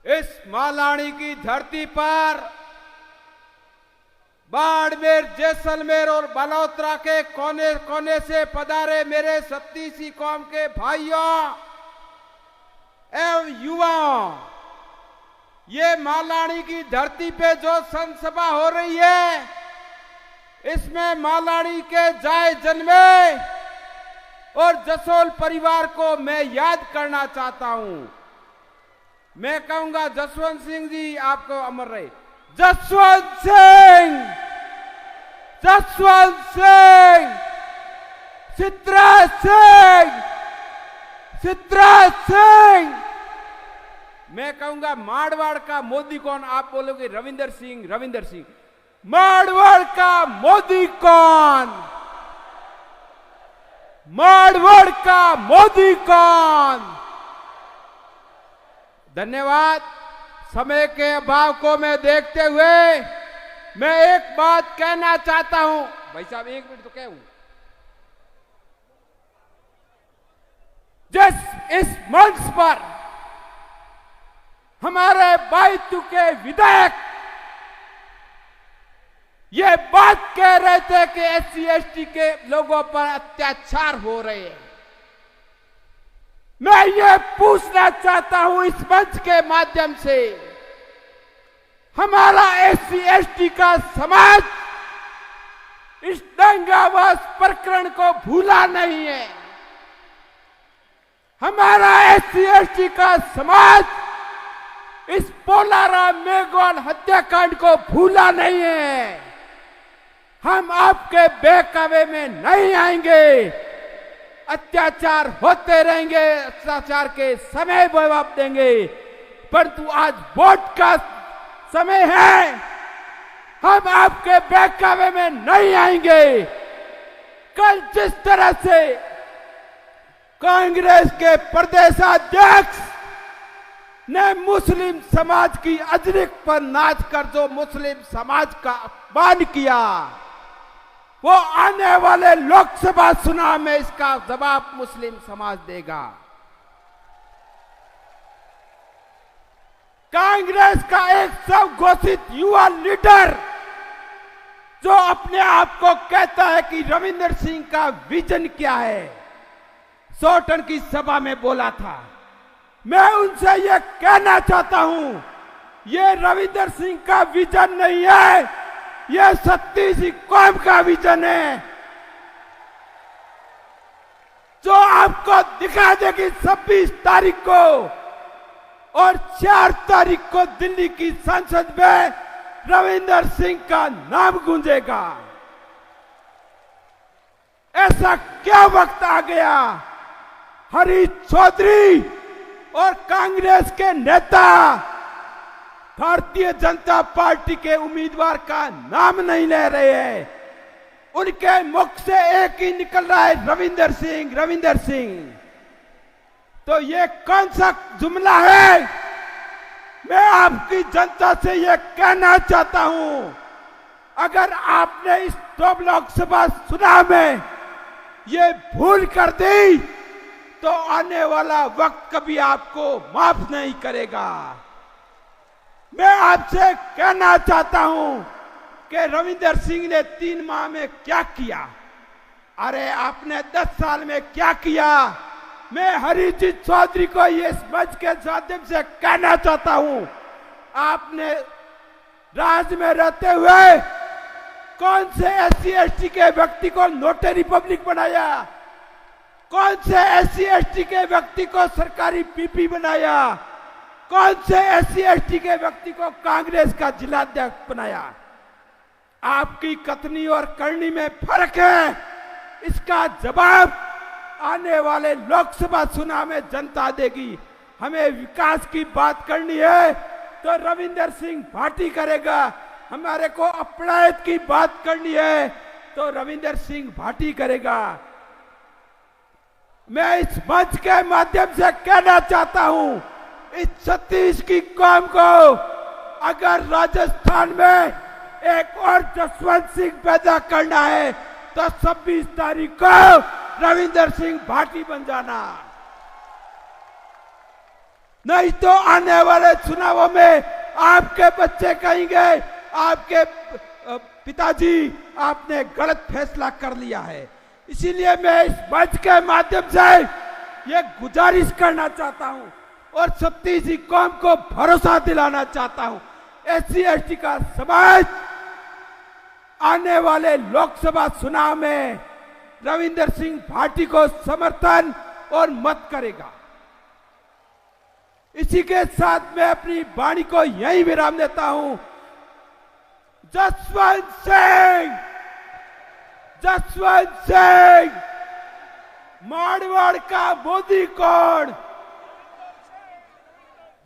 इस मालानी की धरती पर बाड़मेर, जैसलमेर और बलौत्रा के कोने कोने से पधारे मेरे सत्तीसी कौम के भाइयों एवं युवाओं, ये मालानी की धरती पे जो संत सभा हो रही है, इसमें मालानी के जाए जन्मे और जसोल परिवार को मैं याद करना चाहता हूं। मैं कहूंगा जसवंत सिंह जी आपको अमर रहे। जसवंत सिंह, जसवंत सिंह, चित्रा सिंह, चित्रा सिंह। मैं कहूंगा मारवाड़ का मोदी कौन? आप बोलोगे रविंदर सिंह, रविंदर सिंह। मारवाड़ का मोदी कौन? मारवाड़ का मोदी कौन? धन्यवाद। समय के अभाव को मैं देखते हुए मैं एक बात कहना चाहता हूं। भाई साहब एक मिनट तो कहूं। इस मंच पर हमारे बाइतू के विधायक ये बात कह रहे थे कि एससी एसटी के लोगों पर अत्याचार हो रहे हैं। मैं ये पूछना चाहता हूं इस मंच के माध्यम से, हमारा एससी एसटी का समाज इस दंगावास प्रकरण को भूला नहीं है। हमारा एससी एसटी का समाज इस पोलाराम मेघवाल हत्याकांड को भूला नहीं है। हम आपके बहकावे में नहीं आएंगे। अत्याचार होते रहेंगे, अत्याचार के समय जवाब देंगे, परंतु आज वोट का समय है। हम आपके बहकावे में नहीं आएंगे। कल जिस तरह से कांग्रेस के प्रदेशाध्यक्ष ने मुस्लिम समाज की अजरिक पर नाच कर जो मुस्लिम समाज का अपमान किया, वो आने वाले लोकसभा चुनाव में इसका जवाब मुस्लिम समाज देगा। कांग्रेस का एक सब घोषित युवा लीडर जो अपने आप को कहता है कि रविंदर सिंह का विजन क्या है, सोटन की सभा में बोला था। मैं उनसे ये कहना चाहता हूं, ये रविंदर सिंह का विजन नहीं है, ये सत्तीसी कौम का विजन है, जो आपको दिखा देगी 26 तारीख को और 4 तारीख को दिल्ली की संसद में रविंदर सिंह का नाम गूंजेगा। ऐसा क्या वक्त आ गया, हरीश चौधरी और कांग्रेस के नेता भारतीय जनता पार्टी के उम्मीदवार का नाम नहीं ले रहे हैं। उनके मुख से एक ही निकल रहा है, रविंदर सिंह, रविंदर सिंह। तो ये कौन सा जुमला है? मैं आपकी जनता से ये कहना चाहता हूं, अगर आपने इस 2 लोकसभा चुनाव में ये भूल कर दी तो आने वाला वक्त कभी आपको माफ नहीं करेगा। मैं आपसे कहना चाहता हूं कि रविंदर सिंह ने 3 माह में क्या किया? अरे आपने 10 साल में क्या किया? मैं हरीश चौधरी को ये मंच के माध्यम से कहना चाहता हूं, आपने राज में रहते हुए कौन से एससी एसटी के व्यक्ति को नोटरी पब्लिक बनाया? कौन से एससी एसटी के व्यक्ति को सरकारी पीपी बनाया? कौन से एससी एसटी के व्यक्ति को कांग्रेस का जिलाध्यक्ष बनाया? आपकी कथनी और करनी में फर्क है। इसका जवाब आने वाले लोकसभा चुनाव में जनता देगी। हमें विकास की बात करनी है तो रविंदर सिंह भाटी करेगा। हमारे को अपराध की बात करनी है तो रविंदर सिंह भाटी करेगा। मैं इस मंच के माध्यम से कहना चाहता हूं, इस छत्तीस की कौम को अगर राजस्थान में एक और जसवंत सिंह पैदा करना है तो 26 तारीख को रविंदर सिंह भाटी बन जाना। नहीं तो आने वाले चुनावों में आपके बच्चे कहेंगे आपके पिताजी आपने गलत फैसला कर लिया है। इसीलिए मैं इस मंच के माध्यम से ये गुजारिश करना चाहता हूं और छत्तीसगढ़ी कौम को भरोसा दिलाना चाहता हूं, SC/ST का समाज आने वाले लोकसभा चुनाव में रविंदर सिंह भाटी को समर्थन और मत करेगा। इसी के साथ मैं अपनी वाणी को यहीं विराम देता हूं। जसवंत सिंह, जसवंत सिंह, मारवाड़ का मोदी कौन,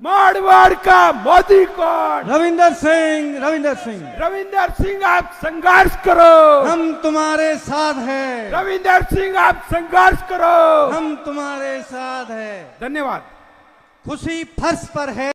मारवाड़ का मोदी कौन? रविंदर सिंह, रविंदर सिंह, रविंदर सिंह आप संघर्ष करो, हम तुम्हारे साथ हैं। रविंदर सिंह आप संघर्ष करो, हम तुम्हारे साथ हैं। धन्यवाद। खुशी फर्श पर है।